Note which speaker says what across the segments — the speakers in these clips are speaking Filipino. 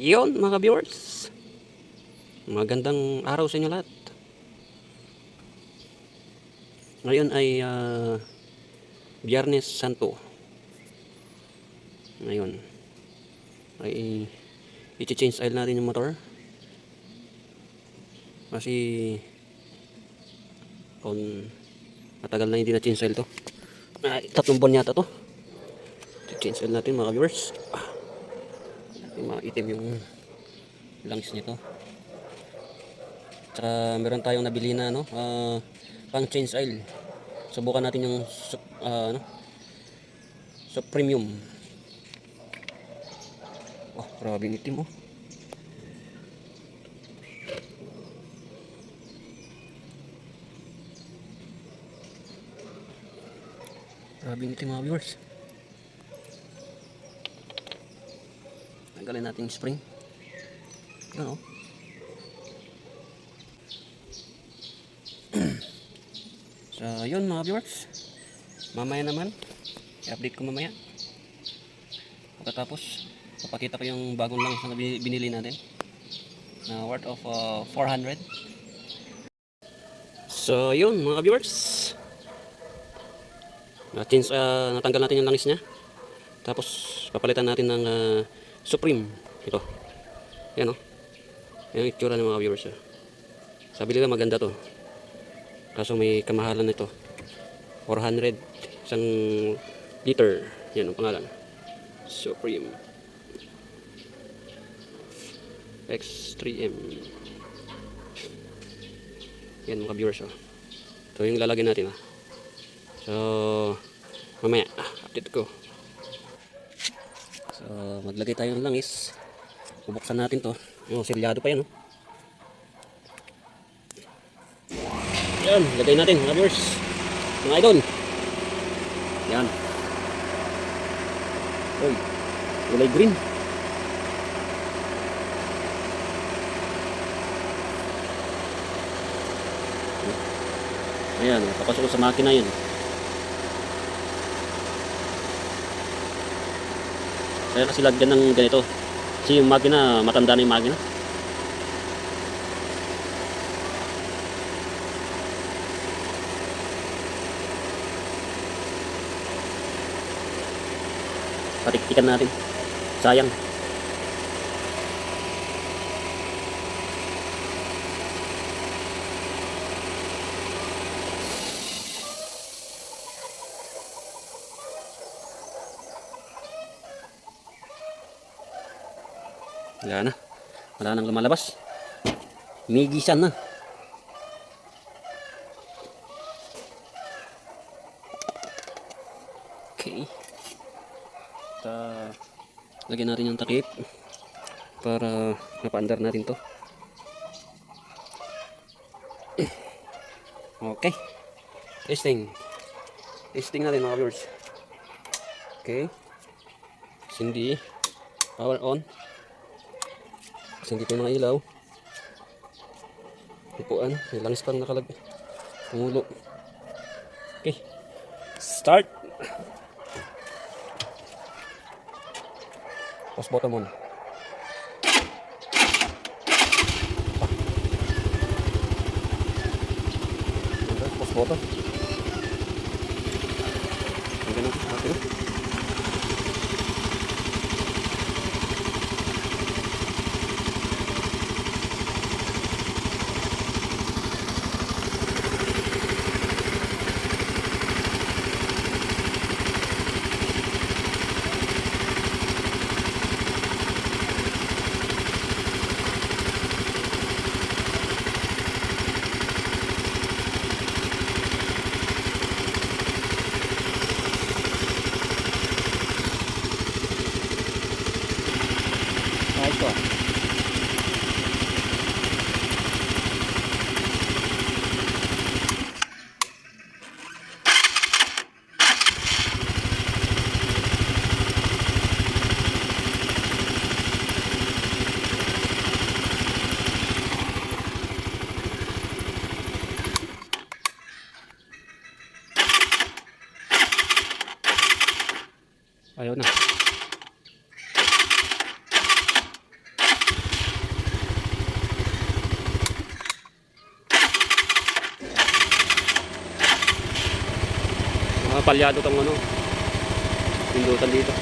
Speaker 1: Yun mga viewers, magandang araw sa inyo lahat. Ngayon ay Biyernes Santo. Ngayon ay i-change oil natin yung motor. Kasi matagal na hindi na change oil to. 3 buwan yata to. I-change oil natin mga viewers. Maitim yung lungs nito. Tsaka meron tayong nabili na pang change oil. Subukan natin yung premium. Oh, grabe yung itim oh. Grabe yung itim mga viewers. Tanggalin natin yung spring. Yan oh. So yun mga viewers, mamaya naman i-update ko mamaya. Pagkatapos papakita ko yung bagong lang na binili natin na worth of 400. So yun mga viewers, natanggal natin yung langis nya. Tapos papalitan natin ng Supreme. Ito yan o, yung itsura ng mga viewers. Sabi nila maganda to, kaso may kamahalan nito. 400 isang liter. Yan ang pangalan, Supreme X3M. Yan mga viewers oh. Ito yung lalagyan natin ah. So mamaya update ko. So maglagay tayo ng langis. Bubuksan natin to. Yung selyado pa yan oh. Yan, lagay natin mga viewers, mga idol. Yan. Uy, kulay green. Ayan, papasok sa makina yan. Kaya kasi lagyan ng ganito. Kasi yung makina, matanda na yung makina. Patiktikan natin. Sayang. Wala na. Wala nang lumalabas. Migisan na. Okay. Lagyan natin yung takip para mapaandar natin to. Okay. Testing natin mga viewers. Okay. Sindi. Power on. Sindi ko yung mga ilaw. Upuan. May langis pang nakalagay. Pangulo. Okay. Start. Pause button muna. Pause button. Ang ganun natin. Ito. Ayaw na. Palyado tong ano. Pindutan dito.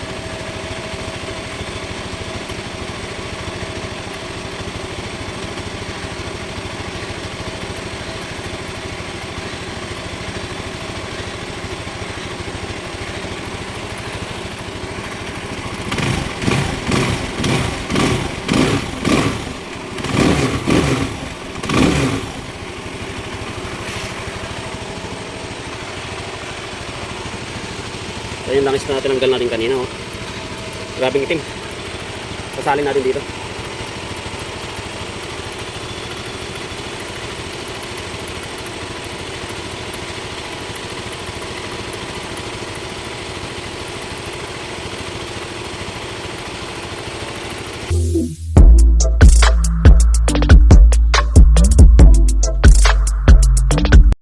Speaker 1: So yung langis na tinanggal natin kanina, oh. Grabing itim. Sasalin natin dito.